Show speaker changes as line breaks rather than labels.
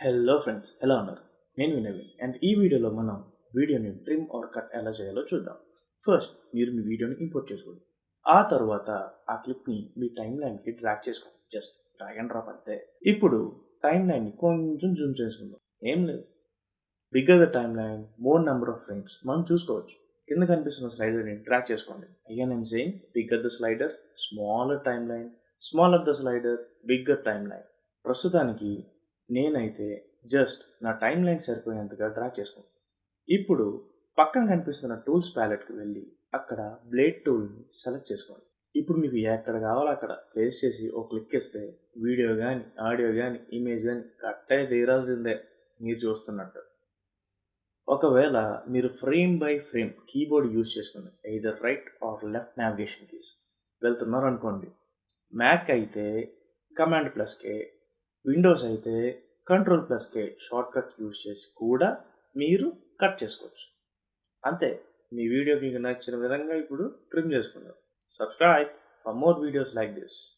Hello friends, ఎలా ఉన్నారు? నేను వినవి అండ్ ఈ వీడియోలో మనం వీడియోని ట్రిమ్ ఆర్ కట్ ఎలా చేయాలో చూద్దాం. ఫస్ట్ మీరు మీ వీడియోని ఇంపోర్ట్ చేసుకోండి. ఆ తర్వాత ఆ క్లిప్ని మీ టైమ్ లైన్కి డ్రాగ్ చేసుకోండి. జస్ట్ డ్రాగ్ అండ్ డ్రాప్ అంతే. ఇప్పుడు టైమ్ లైన్ని కొంచెం జూమ్ చేసుకుందాం. ఏం లేదు, bigger the time line, more number of frames మనం చూసుకోవచ్చు. కింద కనిపిస్తున్న స్లైడర్ని డ్రాగ్ చేసుకోండి. Again I'm saying bigger the slider, smaller time line, smaller the slider, bigger time line. ప్రస్తుతానికి నేనైతే జస్ట్ నా టైమ్ లైన్ సరిపోయేంతగా డ్రా చేసుకుంటాను. ఇప్పుడు పక్కన కనిపిస్తున్న టూల్స్ ప్యాలెట్కి వెళ్ళి అక్కడ బ్లేడ్ టూల్ని సెలెక్ట్ చేసుకోండి. ఇప్పుడు మీకు ఎక్కడ కావాలో అక్కడ ప్లేస్ చేసి ఒక క్లిక్ ఇస్తే వీడియో కానీ, ఆడియో కానీ, ఇమేజ్ కానీ కట్ అయి తీరాల్సిందే మీరు చూస్తున్నట్టు. ఒకవేళ మీరు frame by frame keyboard use చేసుకుని either right or left navigation keys వెళ్తున్నారు అనుకోండి. మ్యాక్ అయితే కమాండ్ ప్లస్ కే, విండోస్ అయితే కంట్రోల్+K షార్ట్ కట్ యూజ్ చేసి కూడా మీరు కట్ చేసుకోవచ్చు. అంతే, మీ వీడియో మీకు నచ్చిన విధంగా ఇప్పుడు ట్రిమ్ చేసుకున్నారు. Subscribe for more videos like this.